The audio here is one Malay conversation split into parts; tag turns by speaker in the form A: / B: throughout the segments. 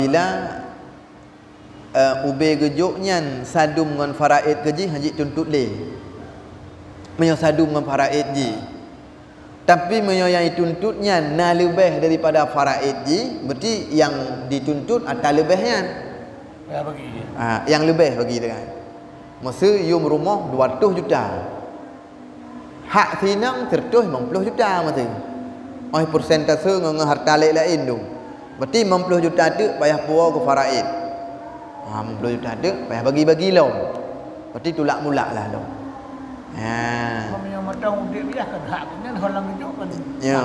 A: Bila ube gejuk nyan sadum ngan faraid keji haji tuntut le. Menyo sadum ngan faraid ji. Tapi menyo yang dituntutnya na lebih daripada faraid ji, berarti yang dituntut atas lebihnya.
B: Ya bagi.
A: Yang lebih bagi dengan. Masa yum rumah 200 juta. Hak tinang 150 juta masa. Oh persentase dengan harta lain tu. Berarti 50 juta tu payah puas ke faraid. 50 juta tu payah bagi-bagi lo. Berarti tulak mulak lah lo.
B: Yang matang udip ya kan hak kan holang gejuk kan.
A: Ya.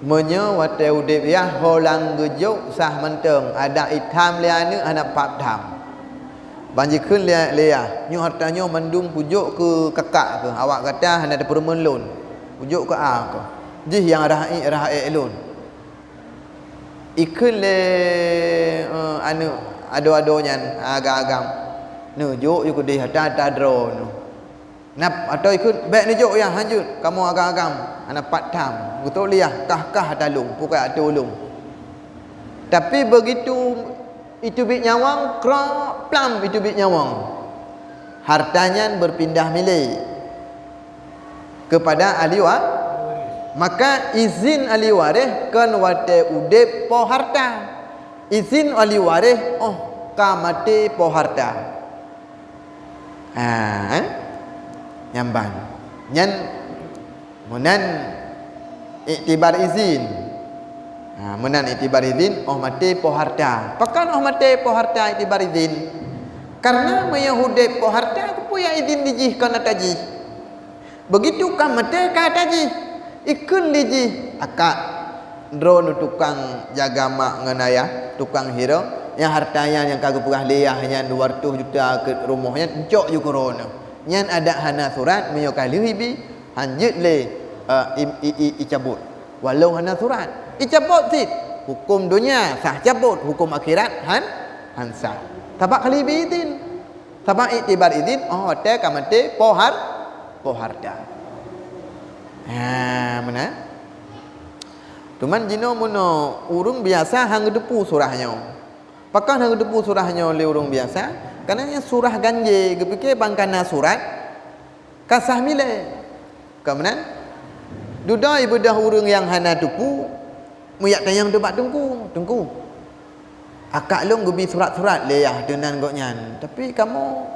A: Menyo wate udip ya holang gejuk sah menteng ada itam liane anak pap tham. Banji kun lia nyu hartanyo mandung pujuk ke kakak ke awak kata hana ada permen lon. Pujuk ke ke. Jih yang rahai lon. Ikun le ado-adonya agam-agam. Nu juk yu kudi hata dro nu. Nap atau ikut baik ni juk ya hanjut kamu agam-agam anak patam betul liah kah talung pukai tolong. Tapi begitu itu bit nyawang krap plam itu bit nyawang. Hartanya berpindah milik kepada ahli waris. Maka izin ahli waris kan wate udip po harta. Izin ahli waris kamate po harta. Nyamban nyan munan iktibar izin munan iktibar izin mati po harta pakan mati po harta iktibar izin karena mayahudai po harta aku punya izin dijih kana taji begitu kan mati ka taji ikun dijih akak drone tukang jaga mak nganaya tukang hero yang hartanya yang kagak purah liahnya 200 juta ke rumahnya encok ju corona nyan ada hana surat menyokali hibi hanjut le icabut walau hana surat icabut sit hukum dunia sah cabut hukum akhirat sah tabak kali izin tabak iktibar izin hotel kamate poharda mana tuman jino muno urung biasa hang depu surahnya pakan hang depu surahnya le urung biasa karena surah ganje gepike bangkana surat kasah mile kemudian duda ibadah urang yang hana tupu muyak tayang debat tungku akak long gebi surat-surat leyah denan goknyan tapi kamu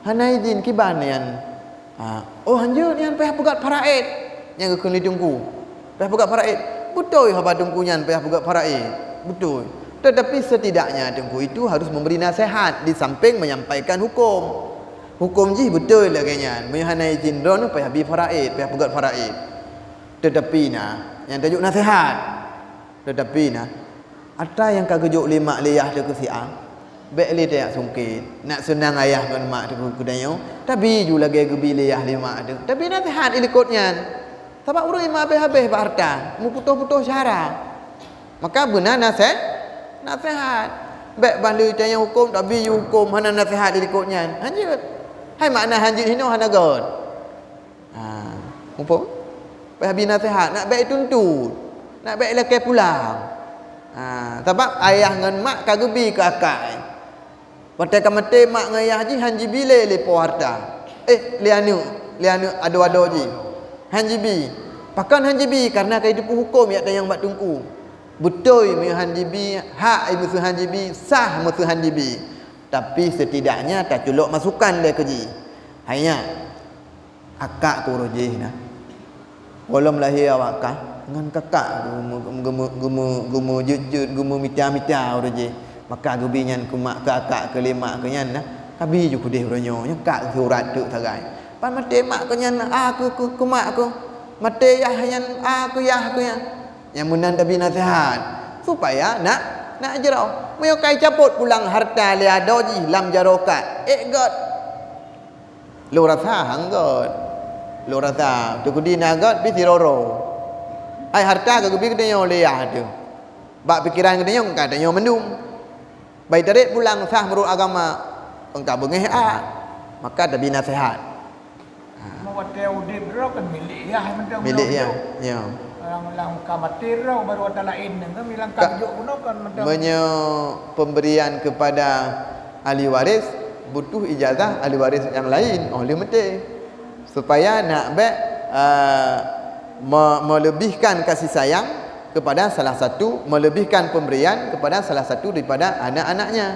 A: hana izin kiban yan hanjur yan payah pegat faraid yang gekun li tungku payah pegat faraid betul haba tungkunyan payah pegat faraid betul. Tetapi setidaknya tengku itu harus memberi nasihat di samping menyampaikan hukum. Hukum ji betul lah kayaknya. Menyahana izin drone payah bi faraid, payah pegat faraid. Tetapi yang tajuk nasihat. Tetapi ada yang kagejuk lima liyah de kesiang. Baik li tak sungkit. Nak senang ayah dengan mak tu kudayo. Tapi ju lagi gebi liyah lima tu. Tapi nasihat ilikutnya. Sebab urang imam habis-habis harta, mu putus-putus syara. Maka benar nasihat baik bandu tanya hukum tapi hukum hana nasihat ikutnya hanjut hai makna hanjut hino hana god umpam baik habis nasihat nak baik tuntut nak baik lakai pulang sebab ayah dengan mak kagebi ke akak patai kamate mak dengan ayah ji hanji bile le po harta lianu ado-ado ji hanji bi pakan hanji bi karena kehidupan hukum ya tayang bak tungku betul hanjibi hak musuh hanjibi sah musuh hanjibi tapi setidaknya tak culuk masukan le keji hanya akak ku rojih walau lahir awak dengan kakak gumu jujud gumu mita rojih maka gubinya ku mak ke akak ke lima ke nyan habi ju ku deh ronyo nyakak surat tu tagai pan mate mak ke nyan aku ku mak aku mate yah nyan aku yah yang munan tapi nasihat supaya nak jerau meyokai caput pulang harta le adoji lam jarokat god lo rasa hanggot lo rasa tu kudina god bi tiroro ai harta ke gebi kedenyo le ya tu bak pikiran kedenyo katanya mendung bai tarik pulang sah menurut agama engkau bengeh maka tapi nasihat
B: mau hotel udip kan milik ya
A: milik ya
B: Lang kamatir baru ada lain kan bilang kajuk pun kan
A: pemberian kepada ahli waris butuh ijazah ahli waris yang lain oleh mete supaya nak melebihkan kasih sayang kepada salah satu, melebihkan pemberian kepada salah satu daripada anak-anaknya.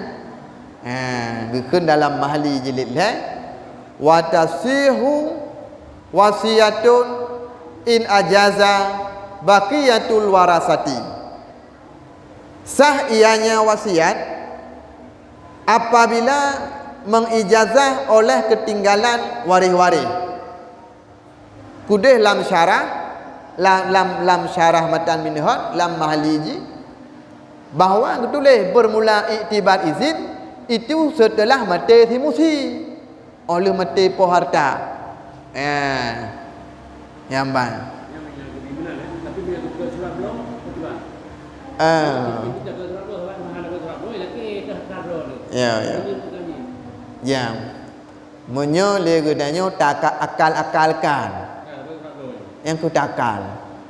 A: Gekun dalam mahli jilid wa tasihu wasiyatun in ajaza baqiyatul warasati. Sah ianya wasiat apabila mengijazah oleh ketinggalan waris-waris. Kudih lam syarah lam syarah matan minhaj lam mahaliji bahawa tulis bermula iktibar izin itu setelah mati si musi oleh mati po harta. Yang bang.
C: Tapi bila buka surat belum, betul tak? Kita buka surat belum, sebab mahal buka surat belum, lagi dah surat belum.
A: Ya. Menyo legedanyo tak akal-akalkan. Yang ku takal.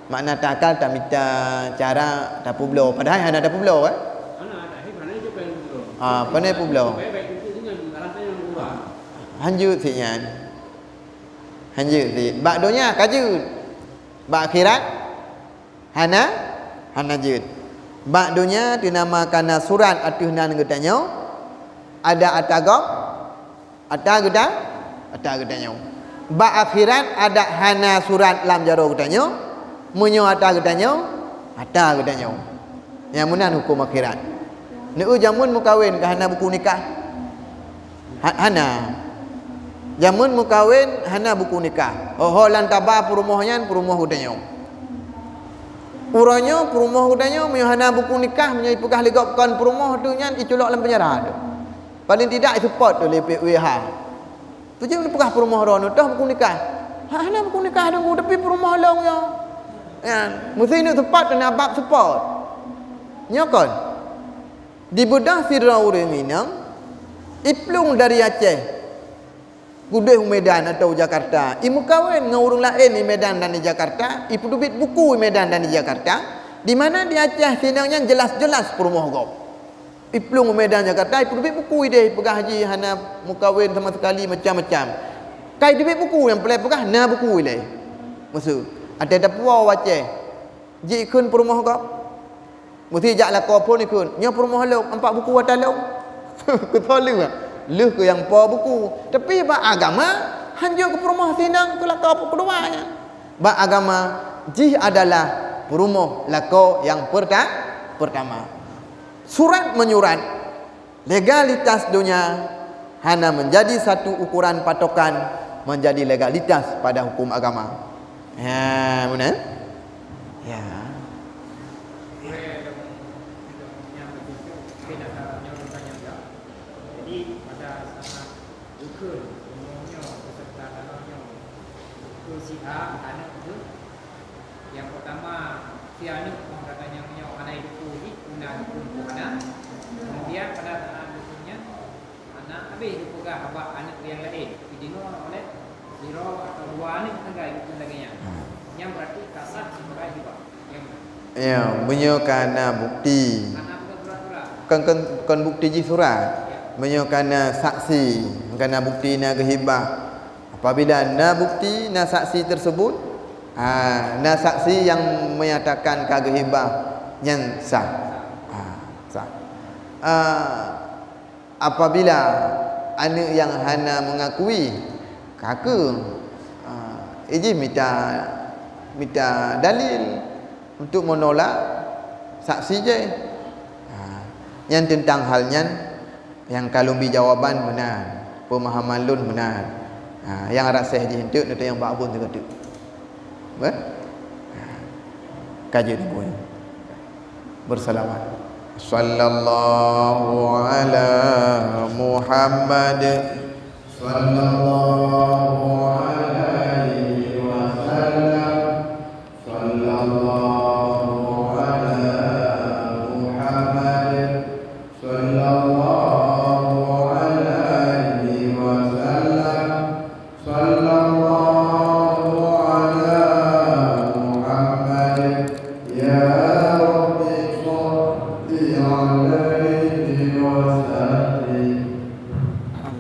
A: Makna takal tak minta cara tak publo. Padahal ada tak publo
C: Ana ada mana je pen publo.
A: Pandai publo.
C: Baik itu dengan alasan yang murah.
A: Hanjut sian. Hanjut si. Bak donya kajut. Bak akhirat hana jut. Bak dunia dinamakan surat atuhnan gedanyo ada atagok ata gedanyo. Bak akhirat ada hana surat lam jaro gedanyo munyo ata gedanyo. Yang munan hukum akhirat. Neu jamun mu kawin ke hana buku nikah. Hana. Jamun mu kawin hana buku nikah. Oh lantaba perumohnya perumoh gedanyo. Uranya perumah udanya menyahana buku nikah menyai pegah legapkan perumah tu nyan iculok dalam penjara tu. Paling tidak support oleh PWH. Tu je pegah perumah rono dah buku nikah. Hana buku nikah dong tapi perumah long ya. Kan mesti ni support dan abab support. Nyokon. Di bedah sirra urang minang iplung dari Aceh. Kudih Medan atau Jakarta. Imu kawin dengan orang lain di Medan dan di Jakarta. Ipu dubit buku di Medan dan di Jakarta. Di mana di Aceh sinangnya jelas-jelas perumah gop. Iplung Medan Jakarta. Ipu dubit buku dia. Pegah haji hana mukawin sama sekali macam-macam. Kai dubit buku yang pelai pegah na buku dia. Maksud. Ada puau Aceh. Ji ikun perumah gop. Mesti jak lah kau pun ikun. Nya perumah lo. Empat buku watal lo. Ketolu lah. Luh ke yang po buku tapi ba agama hanjur ke perumah sinang ke lakau keduanya. Ba agama jih adalah perumah lakau yang pertama. Surat menyurat legalitas dunia hanya menjadi satu ukuran patokan menjadi legalitas pada hukum agama. Ya, benar? Ya.
D: Anak itu yang pertama dia ni katanya punya anak itu ni guna untuk anak. Kemudian pada anak itu anak habis itu juga abah anak yang lain dino oleh zero atau dua ni tangga itu sebagainya. Yang berarti kasat sebagai juga.
A: Ya, bunyo kana bukti. Kan bukti ji surat. Bunyo kana saksi, kana bukti na gehibah. Apabila na bukti na saksi tersebut na saksi yang menyatakan kagehibah yang sah. Sah. Apabila anak yang hana mengakui kakak iji minta dalil untuk menolak saksi je. Yang tentang halnya yang kalumbi jawaban benar, pemahaman lun benar. Yang rasa dihentuk nanti yang bakbun juga tu. Ber? Kaji ni pun. Bersalawat. Sallallahu ala Muhammad. Sallallahu alaihi wasallam. Sallallahu ala Muhammad. Sallallahu sallallahu ala Muhammad Wassalamu